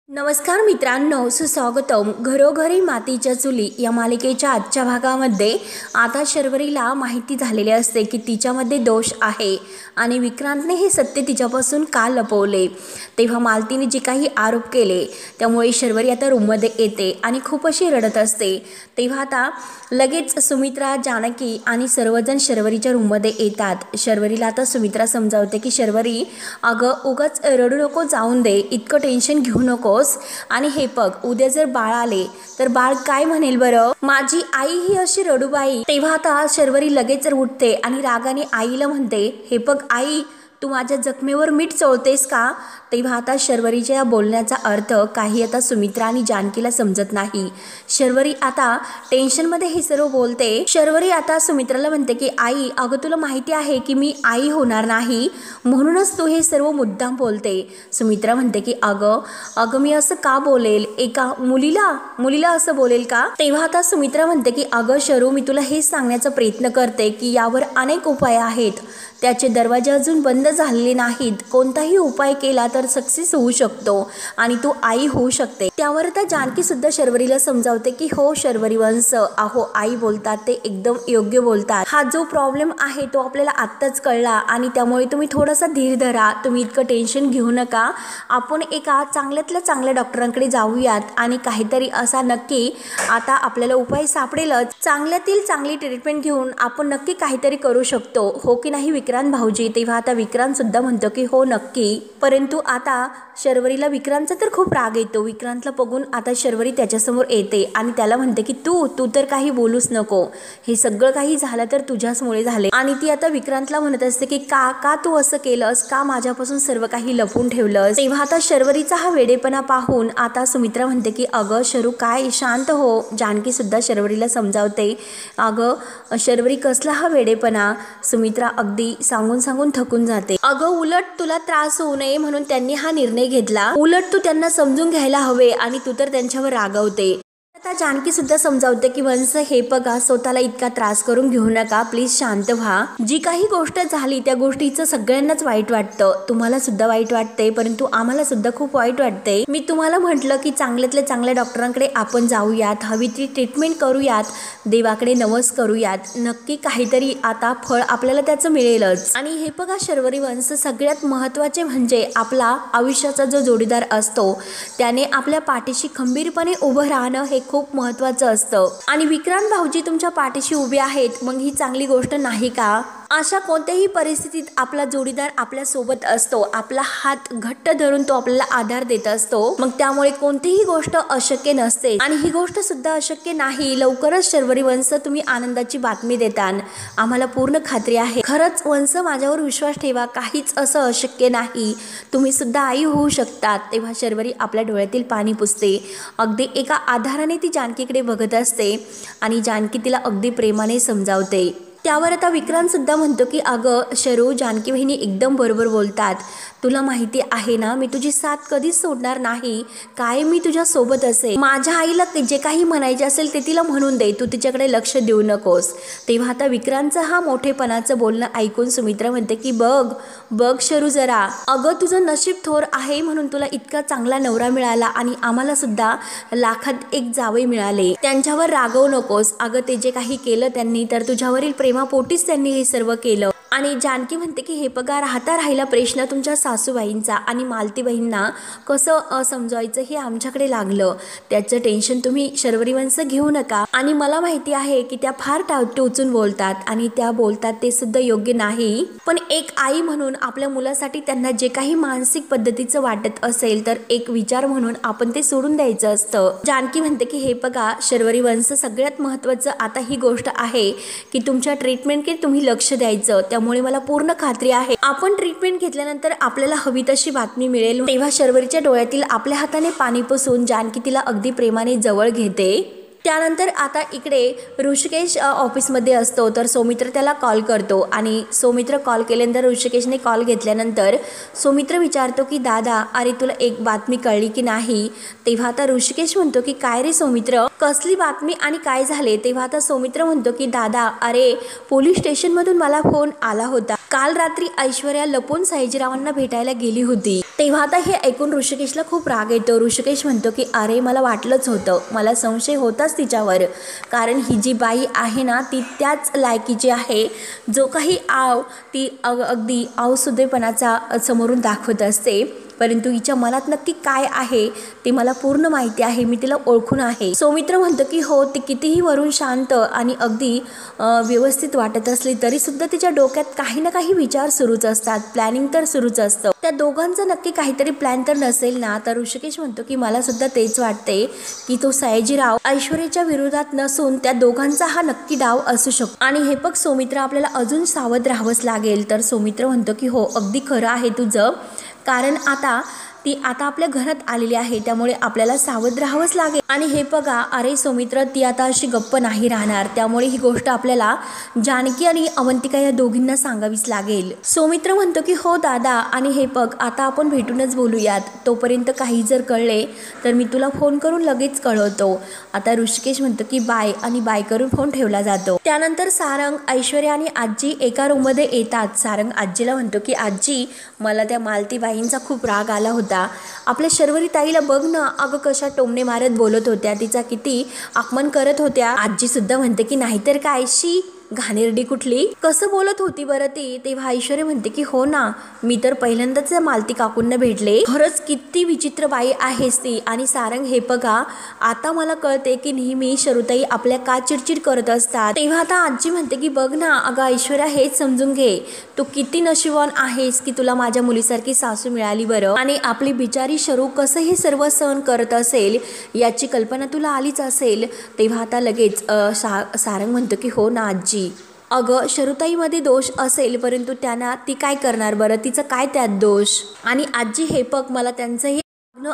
नमस्कार मित्रांनो, सुस्वागतम. घरोघरी मातीच्या चुली या मालिकेच्या आजच्या भागामध्ये आता शर्वरीला माहिती झालेली असते की तिच्यामध्ये दोष आहे आणि विक्रांतने हे सत्य तिच्यापासून का लपवले. तेव्हा मालतीने जे काही आरोप केले त्यामुळे शर्वरी आता रूममध्ये येते आणि खूप अशी रडत असते. तेव्हा आता लगेच सुमित्रा, जानकी आणि सर्वजण शर्वरीच्या रूममध्ये येतात. शर्वरीला आता सुमित्रा समजावते की शर्वरी, अगं उगाच रडू नको, जाऊन दे, इतकं टेन्शन घेऊ नको. आणि हे बघ, उद्या जर बाळ आले तर बाळ काय म्हणेल बरं, माझी आई ही अशी रडूबाई. तेव्हा आता शर्वरी लगेच उठते आणि रागाने आईला म्हणते, हे बघ आई, तू माझ्या जखमेवर मीठ चोळतेस का. तेव्हा आता शर्वरीच्या या बोलण्याचा अर्थ काही आता सुमित्रा आणि जानकीला समजत नाही. शर्वरी आता टेन्शनमध्ये हे सर्व बोलते. शर्वरी आता सुमित्राला म्हणते की आई, अगं तुला माहिती आहे की मी आई होणार नाही, म्हणूनच तू हे सर्व मुद्दाम बोलते. सुमित्रा म्हणते की अगं मी असं का बोलेल, एका मुलीला असं बोलेल का. तेव्हा आता सुमित्रा म्हणते की अगं शरू, मी तुला हेच सांगण्याचा प्रयत्न करते की यावर अनेक उपाय आहेत, त्याचे दरवाजे अजून बंद झालेले नाहीत. कोणताही उपाय केला तर सक्सेस होऊ शकतो आणि तू आई होऊ शकते. त्यावर आता जानकी सुद्धा शर्वरीला समजावते की हो शर्वरी वंश, अहो आई बोलतात ते एकदम योग्य बोलतात. हा जो प्रॉब्लेम आहे तो आपल्याला आत्ताच कळला आणि त्यामुळे तुम्ही थोडासा धीर धरा, तुम्ही इतकं टेन्शन घेऊ नका. आपण एका चांगल्यातल्या चांगल्या डॉक्टरांकडे जाऊयात आणि काहीतरी असा नक्की आता आपल्याला उपाय सापडेलच. चांगल्यातील चांगली ट्रीटमेंट घेऊन आपण नक्की काहीतरी करू शकतो, हो की नाही विक्रांत भाऊजी. तेव्हा आता विक्रांत सुद्धा म्हणतो की हो नक्की. परंतु आता शर्वरीला विक्रांतचा तर खूप राग येतो. विक्रांतला बघून आता शर्वरी त्याच्यासमोर येते आणि त्याला म्हणते की तू तर काही बोलूच नको, हे सगळं काही झालं तर तुझ्याचमुळे झाले. आणि ती आता विक्रांतला म्हणत असते की का तू असं केलंस, का माझ्यापासून सर्व काही लपून ठेवलंस. तेव्हा आता शर्वरीचा हा वेडेपणा पाहून आता सुमित्रा म्हणते की अगं शरू, काय शांत हो. जानकी सुद्धा शर्वरीला समजावते, अगं शर्वरी कसला हा वेडेपणा. सुमित्रा अगदी सांगून थकून जाते. अगं उलट तुला त्रास होऊ नये म्हणून त्यांनी हा निर्णय घेतला, उलट तू त्यांना समजून घ्यायला हवे आणि तू तर त्यांच्यावर रागवते. आता जानकी सुद्धा समजावते की वंश, हे बघा, स्वतःला इतका त्रास करून घेऊ नका, प्लीज शांत व्हा. जी काही गोष्ट झाली त्या गोष्टीचं सगळ्यांनाच वाईट वाटतं, तुम्हाला सुद्धा वाईट वाटते, परंतु आम्हाला सुद्धा खूप वाईट वाटते. मी तुम्हाला म्हटलं की चांगल्यातल्या चांगल्या डॉक्टरांकडे आपण जाऊयात, हवी ती ट्रीटमेंट करूयात, देवाकडे नवस करूयात, नक्की काहीतरी आता फळ आपल्याला त्याचं मिळेलच. आणि हे बघा शर्वरी वंश, सगळ्यात महत्त्वाचे म्हणजे आपला आयुष्याचा जो जोडीदार असतो त्याने आपल्या पाठीशी खंबीरपणे उभं राहणं हे खूप महत्त्वाचं असतं. आणि विक्रांत भाऊजी तुमच्या पाठीशी उभे आहेत, मग ही चांगली गोष्ट नाही का. अशा कोणत्याही परिस्थितीत आपला जोडीदार आपल्या सोबत असतो, आपला हात घट्ट धरून तो आपल्याला आधार देत असतो, मग त्यामुळे कोणतीही गोष्ट अशक्य नसते. आणि ही गोष्ट सुद्धा अशक्य नाही. लवकरच शर्वरी वंश तुम्ही आनंदाची बातमी देतान, आम्हाला पूर्ण खात्री आहे. खरंच वंश, माझ्यावर विश्वास ठेवा, काहीच असं अशक्य नाही, तुम्ही सुद्धा आई होऊ शकतात. तेव्हा शर्वरी आपल्या डोळ्यातील पाणी पुसते. अगदी एका आधाराने ती जानकीकडे बघत असते आणि जानकी तिला अगदी प्रेमाने समजावते. त्यावर आता विक्रांत सुद्धा म्हणतो की अगं शरू, जानकी बहिणी एकदम बरोबर बोलतात. तुला माहिती आहे ना, मी तुझी साथ कधीच सोडणार नाही, काय मी तुझ्या सोबत असेल. माझ्या आईला जे काही म्हणायचे असेल ते तिला म्हणून दे, तू तिच्याकडे लक्ष देऊ नकोस. तेव्हा आता विक्रांतचं हा मोठेपणाचं बोलणं ऐकून सुमित्रा म्हणते की बघ शरू जरा, अगं तुझं नशीब थोर आहे म्हणून तुला इतका चांगला नवरा मिळाला आणि आम्हाला सुद्धा लाखात एक जावई मिळाले. त्यांच्यावर रागवू नकोस. अगं ते जे काही केलं त्यांनी तर तुझ्यावरील प्रेमापोटीच त्यांनी हे सर्व केलं. आणि जानकी म्हणते की हे बघा, राहिला प्रश्न तुमच्या सासूबाईंचा आणि मालतीबाईंना कसं समजवायचं हे आमच्याकडे लागलं, त्याचं टेन्शन तुम्ही शर्वरी वंश घेऊ नका. आणि मला माहिती आहे की त्या फार टोचून बोलतात आणि त्या बोलतात ते सुद्धा योग्य नाही, पण एक आई म्हणून आपल्या मुलासाठी त्यांना जे काही मानसिक पद्धतीचं वाटत असेल तर एक विचार म्हणून आपण ते सोडून द्यायचं असतं. जानकी म्हणते की हे बघा शर्वरी वंश, सगळ्यात महत्त्वाचं आता ही गोष्ट आहे की तुमच्या ट्रीटमेंटकडे तुम्ही लक्ष द्यायचं. त्यामुळे मला पूर्ण खात्री आहे आपण ट्रीटमेंट घेतल्यानंतर आपल्याला हवी तशी बातमी मिळेल. तेव्हा शर्वरीच्या डोळ्यातील आपल्या हाताने पाणी पुसून जानकी तिला अगदी प्रेमाने जवळ घेते. त्यानंतर आता इकडे ऋषिकेश ऑफिसमध्ये असतो तर सौमित्र त्याला कॉल करतो आणि सौमित्र कॉल केल्यानंतर ऋषिकेशने कॉल घेतल्यानंतर सौमित्र विचारतो की दादा, अरे तुला एक बातमी कळली की नाही. तेव्हा आता ऋषिकेश म्हणतो की काय रे सौमित्र, कसली बातमी आणि काय झाले. तेव्हा आता सौमित्र म्हणतो की दादा, अरे पोलीस स्टेशनमधून मला फोन आला होता, काल रात्री ऐश्वर्या लपून सयाजीरावांना भेटायला गेली होती तेव्हा आता हे ऐकून ऋषिकेशला खूप राग येतो. ऋषिकेश म्हणतो की अरे मला वाटलंच होतं, मला संशय होताच तिच्यावर, कारण ही जी बाई आहे ना ती त्याच लायकीची आहे. जो काही आव ती अगदी आवसुदेपणाचा समोरून दाखवत असते, परंतु हिच्या मनात नक्की काय आहे ते मला पूर्ण माहिती आहे, मी तिला ओळखून आहे. सौमित्र म्हणतो की हो, ती कितीही वरून शांत आणि अगदी व्यवस्थित वाटत असली तरीसुद्धा तिच्या डोक्यात काही ना काही विचार सुरूच असतात, प्लॅनिंग तर सुरूच असतं. त्या दोघांचं नक्की काहीतरी प्लॅन तर नसेल ना. तर ऋषिकेश म्हणतो की मला सुद्धा तेच वाटते की तो सयाजीराव ऐश्वर्याच्या विरोधात नसून त्या दोघांचा हा नक्की डाव असू शकतो. आणि हे बघ सौमित्र, आपल्याला अजून सावध राहावंच लागेल. तर सौमित्र म्हणतो की हो, अगदी खरं आहे तुझं, कारण ती आता आपल्या घरात आलेली आहे, त्यामुळे आपल्याला सावध राहावंच लागेल. आणि हे बघा, अरे सौमित्र, ती आता अशी गप्प नाही राहणार, त्यामुळे ही गोष्ट आपल्याला जानकी आणि अवंतिका या दोघींना सांगावीच लागेल. सौमित्र म्हणतो की हो दादा, आणि हे बघ आता आपण भेटूनच बोलूयात, तोपर्यंत काही जर कळले तर मी तुला फोन करून लगेच कळवतो. आता ऋषिकेश म्हणतो की बाय, आणि बाय करून फोन ठेवला जातो. त्यानंतर सारंग, ऐश्वर्या आणि आजी एका रूममध्ये येतात. सारंग आजीला म्हणतो की आजी, मला त्या मालतीबाईंचा खूप राग आला होता. आपल्या शर्वरी ताईला बघ ना, अगं कशा टोमणे मारत बोलत होत्या, तिचा किती अपमान करत होत्या. आजी सुद्धा म्हणते की नाहीतर काय, शी घाणेरडी कुठली, कसं बोलत होती बरं ती. तेव्हा ऐश्वर्या म्हणते की हो ना, मी तर पहिल्यांदाच मालती काकूंना भेटले, खरंच किती विचित्र बाई आहेस ती. आणि सारंग, हे बघा आता मला कळते की नेहमी शरुताई आपल्या का चिडचिड करत असतात. तेव्हा आता आजी म्हणते की बघ ना अगं ऐश्वर्या, हेच समजून घे, तू किती नशिबवान आहेस की तुला माझ्या मुलीसारखी सासू मिळाली बरं. आणि आपली बिचारी शरू कसं हे सर्व सहन करत असेल याची कल्पना तुला आलीच असेल. तेव्हा आता लगेच सारंग म्हणतो की हो ना आजी, अगं शरुताईमध्ये दोष असेल, परंतु त्यांना ती काय करणार बरं, तिचं काय त्यात दोष. आणि आजी, हे बघ मला त्यांचंही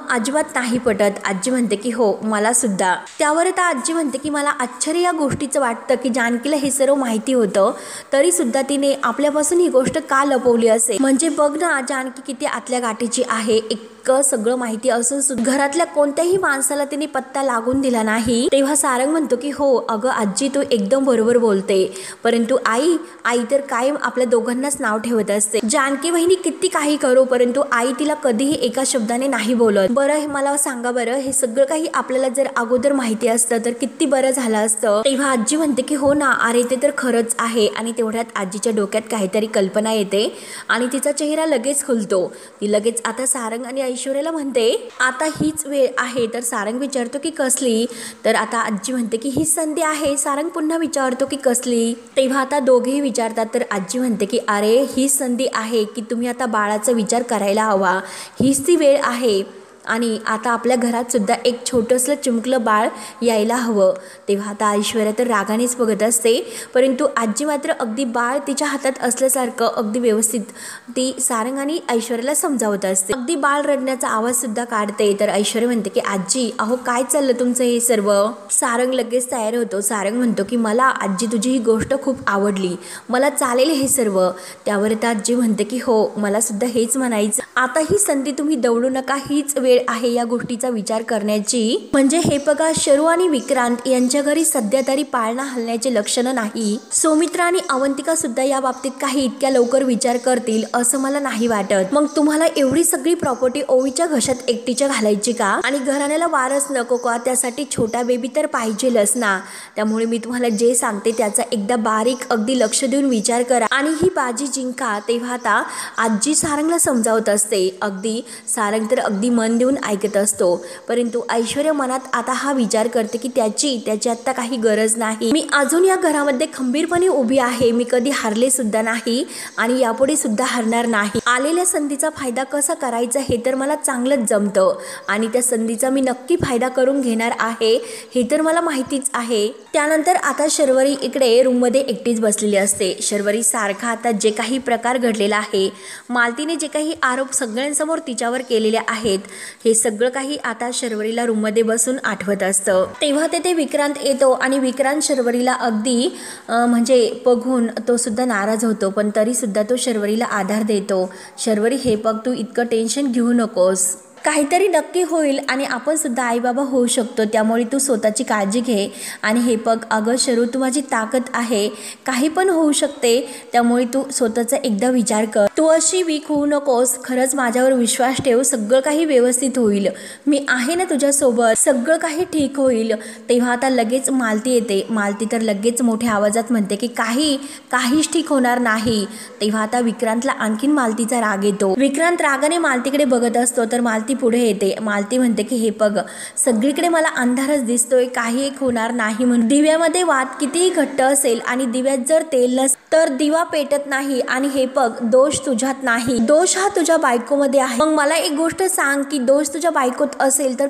अजिबात नाही पटत. आजी म्हणते की हो, मला सुद्धा. त्यावर आता आजी म्हणते की मला आश्चर्य या गोष्टीचं वाटतं की जानकीला हे सर्व माहिती होतं तरी सुद्धा तिने आपल्यापासून ही गोष्ट का लपवली असेल. म्हणजे बघ ना जानकी किती आतल्या गाठीची आहे, इतकं सगळं माहिती असून घरातल्या कोणत्याही माणसाला तिने पत्ता लागून दिला नाही. तेव्हा सारंग म्हणतो की हो अगं आजी, तू एकदम बरोबर बोलते, परंतु आई तर कायम आपल्या दोघांनाच नाव ठेवत असते. जानकी वहिनी किती काही करो, परंतु आई तिला कधीही एका शब्दाने नाही बोलत. बरं हे मला सांगा बरं, हे सगळं काही आपल्याला जर अगोदर माहिती असतं तर किती बरं झालं असतं. तेव्हा आजी म्हणते की हो ना, अरे ते तर खरंच आहे. आणि तेवढ्यात आजीच्या डोक्यात काहीतरी कल्पना येते आणि तिचा चेहरा लगेच खुलतो. ती लगेच आता सारंग आणि ऐश्वर्याला म्हणते आता हीच वेळ आहे. तर सारंग विचारतो की कसली. तर आता आजी म्हणते की ही संधी आहे. सारंग पुन्हा विचारतो की कसली. तेव्हा आता दोघेही विचारतात. तर आजी म्हणते की अरे ही संधी आहे की तुम्ही आता बाळाचा विचार करायला हवा, हीच ती वेळ आहे. आणि आता आपल्या घरात सुद्धा एक छोटंसं चिमुकलं बाळ यायला हवं. तेव्हा आता ऐश्वर्या तर रागानेच बघत असते, परंतु आजी मात्र अगदी बाळ तिच्या हातात असल्यासारखं अगदी व्यवस्थित ती सारंग आणि ऐश्वर्याला समजावत असते. अगदी बाळ रडण्याचा आवाज सुद्धा काढते. तर ऐश्वर्या म्हणते की आजी, अहो काय चाललं तुमचं हे सर्व. सारंग लगेच तयार होतो. सारंग म्हणतो की मला आजी तुझी ही गोष्ट खूप आवडली, मला चालेल हे सर्व. त्यावर आता आजी म्हणते की हो, मला सुद्धा हेच म्हणायचं. आता ही संधी तुम्ही दवडू नका, हीच वेळ आहे या गोष्टीचा विचार करण्याची. म्हणजे हे बघा, शरू आणि विक्रांत यांच्या घरी सध्या तरी पाळणा हलण्याचे लक्षण नाही. सौमित्र आणि अवंतिका सुद्धा या बाबतीत काही इतक्या लवकर विचार करतील असं मला नाही वाटत. मग तुम्हाला एवढी सगळी प्रॉपर्टी ओवीच्या घशात एकटीच्या घालायची का? आणि घराण्याला वारस नको का? त्यासाठी छोटा बेबी तर पाहिजेलच ना. त्यामुळे मी तुम्हाला जे सांगते त्याचा एकदा बारीक अगदी लक्ष देऊन विचार करा आणि ही बाजी जिंका. तेव्हा आता आजी सारंगला समजावत असते. अगदी सारंग तर अगदी मन देऊन ऐकत असतो, परंतु ऐश्वर्या मनात आता हा विचार करते की त्याची आता काही गरज नाही. मी अजून या घरामध्ये खंबीरपणे उभी आहे, मी कधी हारले सुद्धा नाही आणि यापुढे सुद्धा हारणार नाही. आलेल्या संधीचा फायदा कसा करायचा हे तर मला चांगलंच जमतं आणि त्या संधीचा मी नक्की फायदा करून घेणार आहे हे तर मला माहितीच आहे. त्यानंतर आता शर्वरी इकडे रूममध्ये एकटीच बसलेली असते. शर्वरी सारखा आता जे काही प्रकार घडलेला आहे, मालतीने जे काही आरोप सगळ्यांसमोर तिच्यावर केलेले आहेत, हे सगळं काही आता शर्वरीला रूममध्ये बसून आठवत असतं. तेव्हा तेथे विक्रांत येतो आणि विक्रांत शर्वरीला अगदी म्हणजे बघून तो सुद्धा नाराज होतो, पण तरी सुद्धा तो शर्वरीला आधार देतो. शर्वरी, हे बघ, तू इतकं टेन्शन घेऊ नकोस, काहीतरी नक्की होईल आणि आपण सुद्धा आई बाबा होऊ शकतो, त्यामुळे तू स्वतःची काळजी घे. आणि हे बघ अगं शरू, तू माझी ताकद आहे, काही पण होऊ शकते, त्यामुळे तू स्वतःचा एकदा विचार कर. तू अशी वीक होऊ नकोस, खरंच माझ्यावर विश्वास ठेव, सगळं काही व्यवस्थित होईल, मी आहे ना तुझ्यासोबत, सगळं काही ठीक होईल. तेव्हा आता लगेच मालती येते. मालती तर लगेच मोठ्या आवाजात म्हणते की काहीच ठीक होणार नाही. तेव्हा आता विक्रांतला आणखीन मालतीचा राग येतो. विक्रांत रागाने मालतीकडे बघत असतो तर मालती पुढे येते. मालती म्हणते की हे बघ, सगळीकडे मला अंधारच दिसतोय, काही एक होणार नाही म्हणून. दिव्यामध्ये वात कितीही घट्ट असेल आणि दिव्यात जर तेल नसेल तर दिवा पेटत नाही. आणि हे बघ, दोष तुझ्यात नाही, दोष हा तुझ्या बायकोमध्ये आहे. मग मला एक गोष्ट सांग की दोष तुझ्या बायकोत असेल तर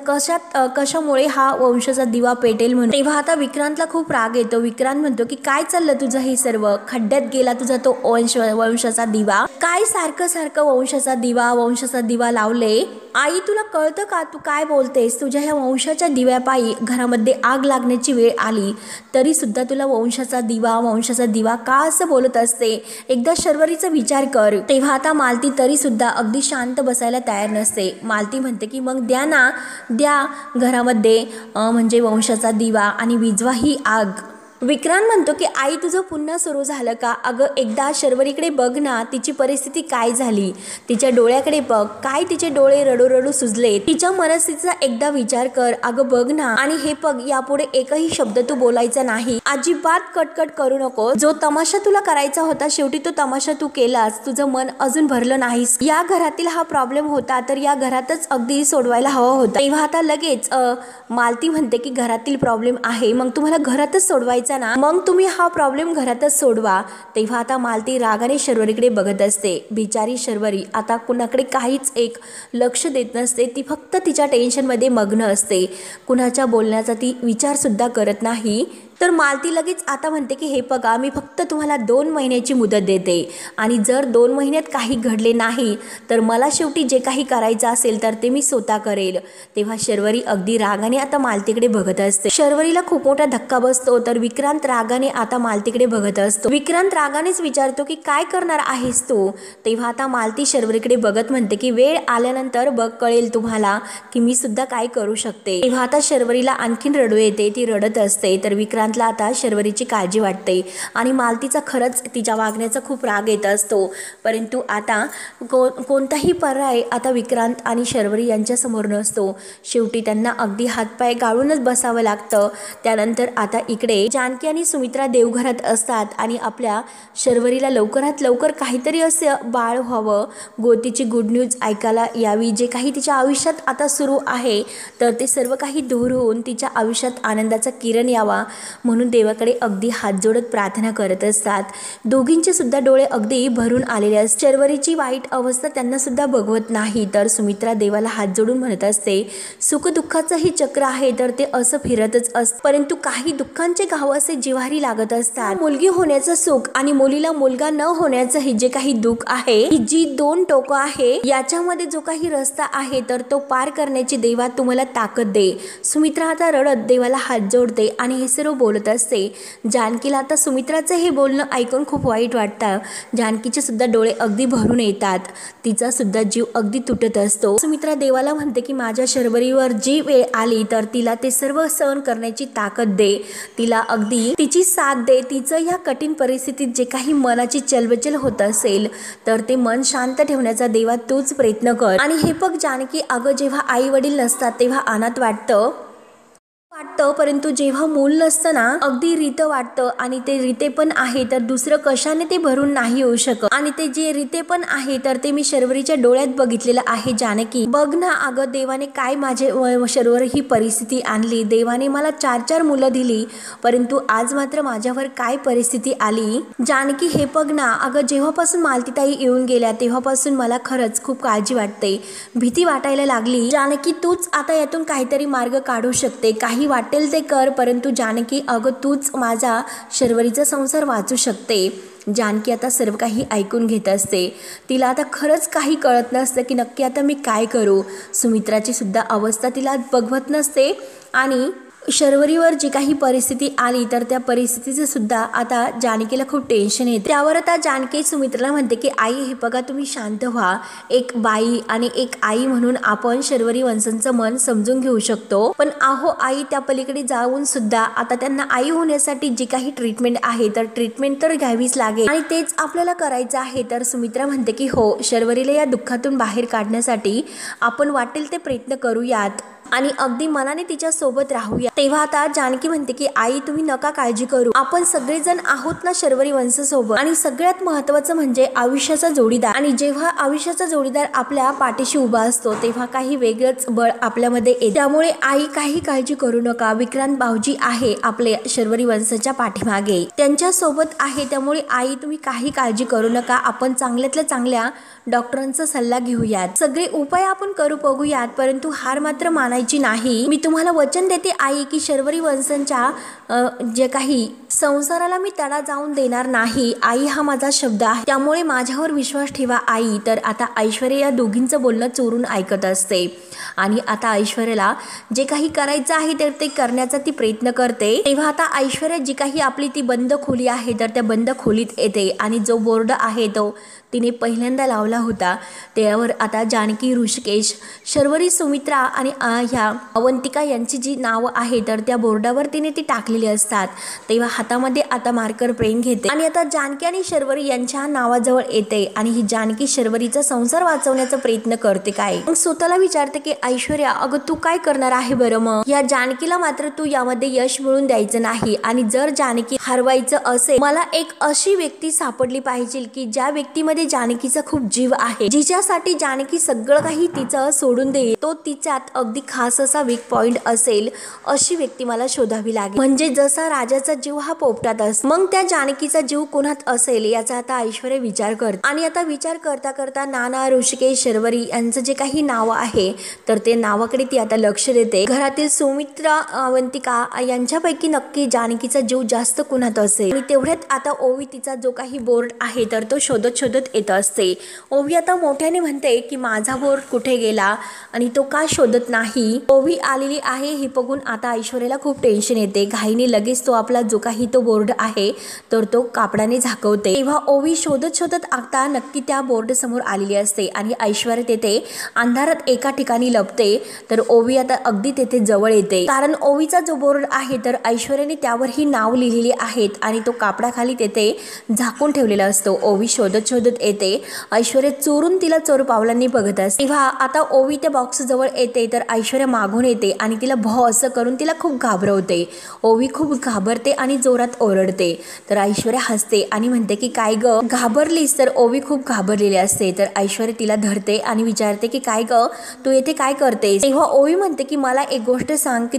कशामुळे हा वंशाचा दिवा पेटेल म्हणून. तेव्हा आता विक्रांतला खूप राग येतो. विक्रांत म्हणतो की काय चाललं तुझं हे सर्व, खड्ड्यात गेला तुझा तो वंशाचा दिवा, काय सारखं सारखं वंशाचा दिवा लावले. आई तुला कळतं का, तू काय बोलतेस, तुझ्या ह्या वंशाच्या दिव्यापायी घरामध्ये आग लागण्याची वेळ आली तरी सुद्धा तुला वंशाचा दिवा का असं बोलत असते, एकदा शर्वरीचा विचार कर. तेव्हा आता मालती तरी सुद्धा अगदी शांत बसायला तयार नसते. मालती म्हणते की मग द्या घरामध्ये म्हणजे वंशाचा दिवा आणि विझवा ही आग. विक्रांत म्हणतो की आई तुझं पुन्हा सुरू झालं का, अगं एकदा शर्वरीकडे बघ ना, तिची परिस्थिती काय झाली, तिच्या डोळ्याकडे बघ, काय तिचे डोळे रडू सुजले, तिच्या मनस्थितीचा एकदा विचार कर, अगं बघ ना. आणि हे बघ, यापुढे एकही शब्द तू बोलायचा नाही, अजिबात कटकट करू नको. जो तमाशा तुला करायचा होता शेवटी तो तमाशा तू केलास, तुझं मन अजून भरलं नाहीस. या घरातील हा प्रॉब्लेम होता तर या घरातच अगदी सोडवायला हवा होता. तेव्हा आता लगेच मालती म्हणते की घरातील प्रॉब्लेम आहे, मग तुम्हाला घरातच सोडवायचं ना, मग तुम्ही हा प्रॉब्लेम घरातच सोडवा. तेव्हा आता मालती रागाने शर्वरीकडे बघत असते. बिचारी शर्वरी आता कुणाकडे काहीच एक लक्ष देत नसते, ती फक्त तिच्या टेन्शनमध्ये मग्न असते, कुणाच्या बोलण्याचा ती विचार सुद्धा करत नाही. तर मालती लगेच आता म्हणते की हे बघा, मी फक्त तुम्हाला 2 महिन्याची मुदत देते आणि जर 2 महिन्यात काही घडले नाही तर मला शेवटी जे काही करायचं असेल तर ते मी स्वतः करेल. तेव्हा शर्वरी अगदी रागाने आता मालतीकडे बघत असते. शर्वरीला खूप मोठा धक्का बसतो तर विक्रांत रागाने आता मालतीकडे बघत असतो. विक्रांत रागानेच विचारतो की काय करणार आहेस तू. तेव्हा आता मालती शर्वरीकडे बघत म्हणते की वेळ आल्यानंतर बघ, कळेल तुम्हाला की मी सुद्धा काय करू शकते. तेव्हा आता शर्वरीला आणखीन रडू येते, ती रडत असते. तर विक्रांतला आता शर्वरीची काळजी वाटते आणि मालतीचा खरंच तिच्या वागण्याचा खूप राग येत असतो. परंतु आता कोणताही पर्याय आता विक्रांत आणि शर्वरी यांच्या समोर नसतो. शेवटी त्यांना अगदी हातपाय गाळूनच बसावं लागतं. त्यानंतर आता इकडे जानकी आणि सुमित्रा देवघरात असतात आणि आपल्या शर्वरीला लवकरात लवकर काहीतरी असं बाळ व्हावं, गोतीची गुड न्यूज ऐकायला यावी, जे काही तिच्या आयुष्यात आता सुरू आहे तर ते सर्व काही दूर होऊन तिच्या आयुष्यात आनंदाचा किरण यावा म्हणून देवाकडे अगदी हात जोडत प्रार्थना करत असतात. दोघींचे सुद्धा डोळे अगदी भरून आलेले असतात. शर्वरीची वाईट अवस्था त्यांना सुद्धा बघवत नाही. तर सुमित्रा देवाला हात जोडून म्हणत असते, सुखदुःखाचं ही चक्र आहे तर ते असं फिरतच असतं, परंतु काही दुःखांचे घाव असे जिव्हारी लागत असतात. मुलगी होण्याचं सुख आणि मुलीला मुलगा न होण्याचं हे जे काही दुःख आहे, ही जी 2 टोकं आहे, याच्यामध्ये जो काही रस्ता आहे तर तो पार करण्याची देवा तुम्हाला ताकद दे. सुमित्रा आता रडत देवाला हात जोडते आणि हे सर्व बोलत असते. जानकीला आता सुमित्राचं हे बोलणं ऐकून खूप वाईट वाटतं. जानकीचे सुद्धा डोळे अगदी भरून येतात, तिचा सुद्धा जीव अगदी तुटत असतो. सुमित्रा देवाला म्हणते की माझ्या शर्वरीवर जी वेळ आली तर तिला ते सर्व सहन करण्याची ताकद दे, तिला अगदी तिची साथ दे. तिचं ह्या कठीण परिस्थितीत जे काही मनाची चलबचल होत असेल तर ते मन शांत ठेवण्याचा देवा तूच प्रयत्न कर. आणि हे बघ जानकी, अगं जेव्हा आई वडील नसतात तेव्हा अनाथ वाटतं, परंतु जेव्हा मूल नसतं ना, अगदी रीत वाटतं. आणि ते रीते पण आहे तर दुसरं कशाने ते भरून नाही येऊ शकत. आणि ते जे रीते पण आहे तर ते मी शर्वरीच्या डोळ्यात बघितलेलं आहे. जानकी बघ ना, अगं देवाने काय माझे शर्वर ही परिस्थिती आणली, देवाने मला 4 मुलं दिली, परंतु आज मात्र माझ्यावर काय परिस्थिती आली. जानकी हे बघ ना, अगं जेव्हापासून मालतीताई येऊन गेल्या तेव्हापासून मला खरंच खूप काळजी वाटते, भीती वाटायला लागली. जानकी तूच आता यातून काहीतरी मार्ग काढू शकते, काही वाटेल ते कर, परंतु जानकी अगं तूच माझा शर्वरीचा संसार वाचू शकते. जानकी आता सर्व काही ऐकून घेत असते. तिला आता खरंच काही कळत नसतं की नक्की आता मी काय करू. सुमित्राची सुद्धा अवस्था तिला बघवत नसते आणि शर्वरीवर जी काही परिस्थिती आली तर त्या परिस्थितीचं सुद्धा आता जानकीला खूप टेन्शन येते। त्यावर आता जानकी सुमित्राला म्हणते की आई हे बघा तुम्ही शांत व्हा, एक बाई आणि एक आई म्हणून आपण शर्वरी वंशांचं मन समजून घेऊ शकतो, पण अहो आई त्या पलीकडे जाऊन सुद्धा आता त्यांना आई होण्यासाठी जी काही ट्रीटमेंट आहे तर ट्रीटमेंट तर घ्यावीच लागेल आणि तेच आपल्याला करायचं आहे। तर सुमित्रा म्हणते की हो, शर्वरीला या दुःखातून बाहेर काढण्यासाठी आपण वाटेल ते प्रयत्न करूयात आणि अगदी मनाने तिच्या सोबत राहूया। तेव्हा आता जानकी म्हणते की आई तुम्ही नका काळजी करू, आपण सगळेजण आहोत ना शर्वरी वंशासोबत, आणि सगळ्यात महत्त्वाचं म्हणजे आयुष्याचा जोडीदार, आणि जेव्हा आयुष्याचा जोडीदार आपल्या पाठीशी उभा असतो तेव्हा काही वेगळंच बळ आपल्यामध्ये येते। त्यामुळे आई काही काळजी करू नका, विक्रांत भाऊजी आहे आपल्या शर्वरी वंशाच्या पाठीमागे, त्यांच्या सोबत आहे, त्यामुळे आई तुम्ही काही काळजी करू नका, आपण चांगल्यातल्या चांगल्या डॉक्टरांचा सल्ला घेऊयात, सगळे उपाय आपण करू बघूयात, परंतु हार मात्र मानायची नाही। मी तुम्हाला वचन देते आई की शर्वरी वंशांच्या जे काही संसाराला मी तडा जाऊन देणार नाही, आई हा माझा शब्द आहे, त्यामुळे माझ्यावर विश्वास ठेवा आई। तर आता ऐश्वर्या या दोघींचं बोलणं चोरून ऐकत असते आणि आता ऐश्वर्याला जे काही करायचं आहे तर ते करण्याचा ती प्रयत्न करते। तेव्हा आता ऐश्वर्या जी काही आपली ती बंद खोली आहे तर त्या बंद खोलीत येते आणि जो बोर्ड आहे तो तिने पहिल्यांदा लावला होता त्यावर आता जानकी, ऋषिकेश, शर्वरी, सुमित्रा आणि ह्या अवंतिका यांची जी नावं आहे तर त्या बोर्डावर तिने ती टाकलेली असतात। तेव्हा हातामध्ये आता मार्कर पेन घेते आणि आता जानकी आणि शर्वरी यांच्या नावाजवळ येते आणि ही जानकी शर्वरीचा संसार वाचवण्याचा प्रयत्न करते। काय मग स्वतःला विचारते की ऐश्वर्या अगं तू काय करणार आहे बरं, मग या जानकीला मात्र तू यामध्ये यश मिळून द्यायचं नाही आणि जर जानकी हरवायचं असेल मला एक अशी व्यक्ती सापडली पाहिजे की ज्या व्यक्तीमध्ये जानकीचा खूप जीव आहे, जिच्यासाठी जानकी सगळं काही तिचं सोडून देईल, तो तिच्यात अगदी खास असा वीक पॉइंट असेल, अशी व्यक्ती मला शोधावी लागेल। म्हणजे जसा राजाचा जीव हा पोपटात असतो मग त्या जानकीचा जीव कोणात असेल याचा आता ऐश्वर्या विचार करते आणि आता विचार करता करता नाना, ऋषिकेश, शर्वरी यांचं जे काही नाव आहे तर ते नावाकडे ती आता लक्ष देते। घरातील सुमित्रा, अवंतिका यांच्यापैकी नक्की जानकीचा जीव जास्त कोणात असेल आणि तेवढ्यात आता ओवी तिचा जो काही बोर्ड आहे तर तो शोधत शोधत येत असते। ओवी आता मोठ्याने म्हणते की माझा बोर्ड कुठे गेला आणि तो का शोधत नाही। ओवी आलेली आहे हे बघून आता ऐश्वर्याला खूप टेन्शन येते, घाईने लगेच तो आपला जो काही तो बोर्ड आहे तर तो कापडाने झाकवते। तेव्हा ओवी शोधत शोधत आता नक्की त्या बोर्ड समोर आलेली असते आणि ऐश्वर्या तेथे अंधारात एका ठिकाणी लपते तर ओवी आता अगदी तेथे जवळ येते, कारण ओवीचा जो बोर्ड आहे तर ऐश्वर्याने त्यावर ही नाव लिहिलेली आहेत आणि तो कापडाखाली तेथे झाकून ठेवलेला असतो। ओवी शोधत शोधत येते, ऐश्वर्या चोरून तिला चोर पावलांनी बघत असते। तेव्हा आता ओवी त्या बॉक्स जवळ येते तर ऐश्वर्या मागून येते आणि तिला भो असं करून तिला खूप घाबरवते। ओवी खूप घाबरते आणि जोरात ओरडते तर ऐश्वर्या हसते आणि म्हणते की काय ग घाबरलीस, तर ओवी खूप घाबरलेली असते तर ऐश्वर्या तिला धरते आणि विचारते की काय ग तू येथे काय करतेस। तेव्हा ओवी म्हणते की मला एक गोष्ट सांग की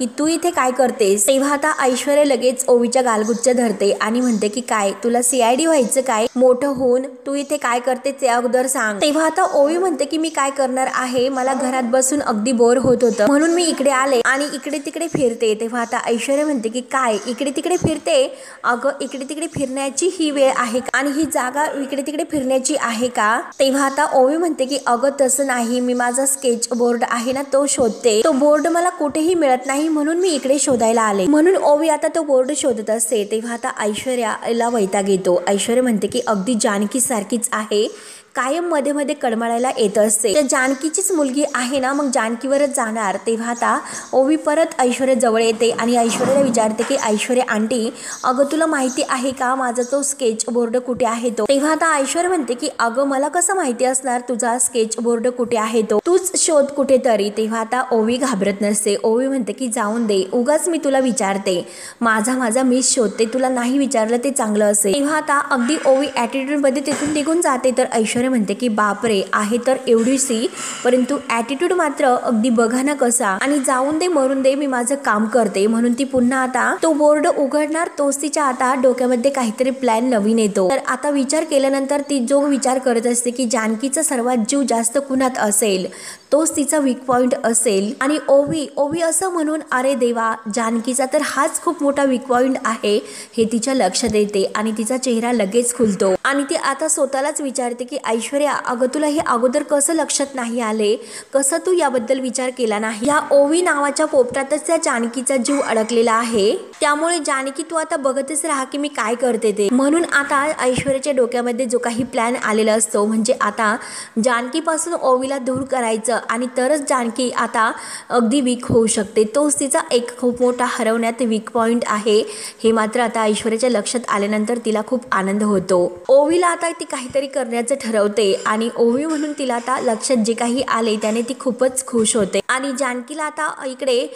तू इथे काय करतेस। तेव्हा आता ऐश्वर्या लगेच ओवीच्या गालगुच्छ धरते आणि म्हणते की काय तुला CID व्हायचं काय, मोठं होऊन तू इथे काय करते ते अगोदर सांग। तेव्हा आता ओवी म्हणते की मी काय करणार आहे, मला घरात बसून अगदी बोर होत होतं म्हणून मी इकडे आले आणि इकडे तिकडे फिरते। तेव्हा आता ऐश्वर्या म्हणते की काय इकडे तिकडे फिरते, अगं इकडे तिकडे फिरण्याची ही वेळ आहे आणि ही जागा इकडे तिकडे फिरण्याची आहे का। तेव्हा आता ओवी म्हणते की अगं तसं नाही, मी माझा स्केच बोर्ड आहे ना तो शोधते, तो बोर्ड मला कुठेही मिळत नाही म्हणून मी इकडे शोधायला आले, म्हणून ओवी आता तो बोर्ड शोधत असते। तेव्हा आता ऐश्वर्याला वैताग येतो, ऐश्वर्या म्हणते की अगदी जानकी सारखीच आहे, कायम मध्ये मध्ये कडमडायला येत असते, त्या जानकीचीच मुलगी आहे ना मग जानकीवरच जाणार। तेव्हा आता ओवी परत ऐश्वर्या जवळ येते आणि ऐश्वर्याला विचारते की ऐश्वर्या आंटी अगं तुला माहिती आहे का माझा तो स्केच बोर्ड कुठे आहे तो। तेव्हा आता ऐश्वर्या म्हणते की अगं मला कसं माहिती असणार तुझा स्केच बोर्ड कुठे आहे तो, तूच शोध कुठेतरी। तेव्हा आता ओवी घाबरत नसते, ओवी म्हणते की जाऊन दे, उगाच मी तुला विचारते, माझा मीच शोधते, तुला नाही विचारलं ते चांगलं असेल। तेव्हा आता अगदी ओवी ॲटिट्यूड मध्ये तिथून निघून जाते तर ऐश्वर्या म्हणते की बापरे आहे तर एवढीशी, परंतु ॲटिट्यूड मात्र अगदी बघा ना कसा, आणि जाऊन दे मरून दे मी माझं काम करते, म्हणून ती पुन्हा आता तो बोर्ड उघडणार। तोच तिच्या आता डोक्यामध्ये काहीतरी प्लॅन नवीन येतो। तर आता विचार केल्यानंतर ती जो विचार करत असते की जानकीचा सर्वात जीव जास्त कुणात असेल, तोच तिचा वीक पॉइंट असेल आणि ओवी असं म्हणून अरे देवा जानकीचा तर हाच खूप मोठा वीक पॉइंट आहे हे तिच्या लक्षात येते आणि तिचा चेहरा लगेच खुलतो आणि ती आता स्वतःलाच विचारते की ऐश्वर्या अगं तुला हे अगोदर कसं लक्षात नाही आले, कसं तू याबद्दल विचार केला नाही? या ओवी नावाच्या पोपटातच त्या जानकीचा जीव अडकलेला आहे, त्यामुळे जानकी तू आता बघतच राहा की मी काय करते ते. म्हणून आता ऐश्वर्याच्या डोक्यामध्ये जो काही प्लॅन आलेला असतो म्हणजे आता जानकीपासून ओवीला दूर करायचं आणि तरच जानकी आता अगदी वीक होऊ शकते. तोच तिचा एक खूप मोठा हरवण्यात वीक पॉइंट आहे. हे मात्र आता ऐश्वर्याच्या लक्षात आल्यानंतर तिला खूप आनंद होतो. ओवीला आता ती काहीतरी करण्याचं ठरवते आणि ओवी म्हणून तिला आता लक्षात जे काही आले त्याने ती खूपच खुश होते. आणि जानकीला आता इकडे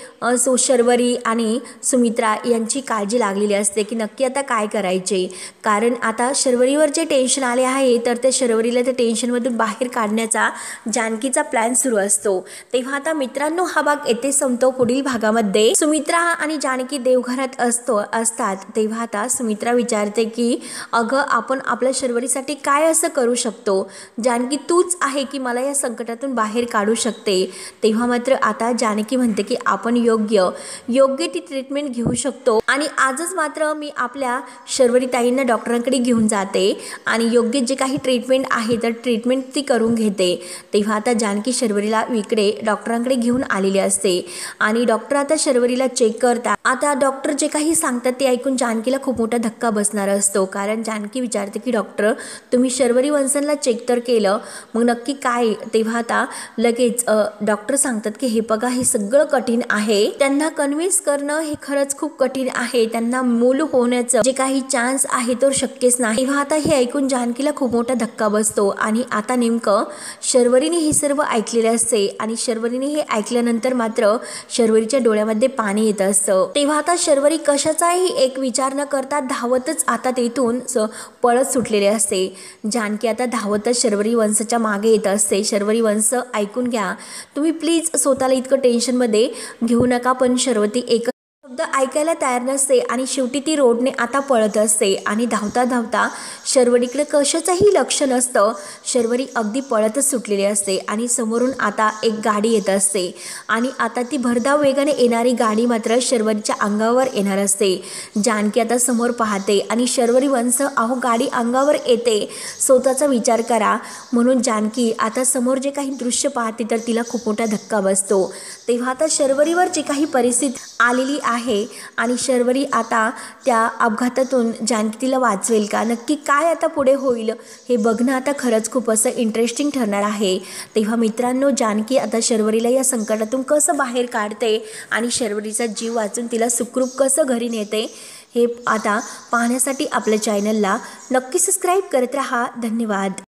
शर्वरी आणि सुमित्रा यांची काळजी लागलेली असते की नक्की आता काय करायचे, कारण आता शर्वरीवर जे टेन्शन आले आहे तर त्या शर्वरीला त्या टेन्शनमधून बाहेर काढण्याचा जानकीचा प्लॅन सुरू असतो. तेव्हा आता मित्रांनो हा भाग येथे संपतो. पुढील भागामध्ये सुमित्रा आणि जानकी देवघरात असतात तेव्हा आता सुमित्रा विचारते की अगं आपण आपल्या शर्वरीसाठी काय असं करू शकतो, जानकी तूच आहे की मला या संकटातून बाहेर काढू शकते. तेव्हा मात्र आता जानकी म्हणते की आपण योग्य ती ट्रीटमेंट घेऊ शकतो आणि आजच मात्र मी आपल्या शर्वरी ताईंना डॉक्टरांकडे घेऊन जाते आणि योग्य जे काही ट्रीटमेंट आहे तर ट्रीटमेंट ती करून घेते. तेव्हा आता जानकी शर्वरीला इकडे डॉक्टरांकडे घेऊन आलेली असते आणि डॉक्टर आता शर्वरीला चेक करतात. आता डॉक्टर जे काही सांगतात ते ऐकून जानकीला खूप मोठा धक्का बसणार असतो, कारण जानकी विचारते की डॉक्टर तुम्ही शर्वरी वंशनला चेक तर केलं, मग नक्की काय? तेव्हा आता लगेच डॉक्टर सांगतात की हे बघा हे सगळं कठीण आहे, त्यांना कन्व्हिन्स करणं हे खरंच खूप कठीण आहे, त्यांना मूल होण्याचं जे काही चान्स आहे तो शक्यच नाही. तेव्हा आता हे ऐकून जानकीला खूप मोठा धक्का बसतो आणि आता नेमकं शर्वरीने हे सर्व ऐकलेले असते आणि शर्वरीने हे ऐकल्यानंतर मात्र शर्वरीच्या डोळ्यामध्ये पाणी येत असतं. तेव्हा आता शर्वरी कशाचाही एक विचार न करता धावतच आता तेथून पळत सुटलेले असते. जानकी आता धावतच शर्वरी वंशच्या मागे येत असते. शर्वरी वंश ऐकून घ्या, तुम्ही प्लीज स्वतःला इतकं टेन्शनमध्ये घेऊ नका. पण शर्वरी एक शब्द ऐकायला तयार नसते आणि शेवटी ती रोडने आता पळत असते आणि धावता धावता शर्वरीकडे कशाचंही लक्ष नसतं. शर्वरी अगदी पळतच सुटलेली असते आणि समोरून आता एक गाडी येत असते आणि आता ती भरधाव वेगाने येणारी गाडी मात्र शर्वरीच्या अंगावर येणार असते. जानकी आता समोर पाहते आणि शर्वरी वंश अहो गाडी अंगावर येते, स्वतःचा विचार करा. म्हणून जानकी आता समोर जे काही दृश्य पाहते तर तिला खूप मोठा धक्का बसतो. तेव्हा आता शर्वरीवर जी काही परिस्थिती आलेली आहे आणि शर्वरी आता त्या अपघातातून जानकी तिला वाचवेल का, नक्की काय आता पुढे होईल हे बघणं आता खरंच खूप असं इंटरेस्टिंग ठरणार आहे. तेव्हा मित्रांनो जानकी आता शर्वरीला या संकटातून कसं बाहेर काढते आणि शर्वरीचा जीव वाचून तिला सुखरूप कसं घरी नेते हे आता पाहण्यासाठी आपल्या चॅनलला नक्की सबस्क्राईब करत राहा. धन्यवाद.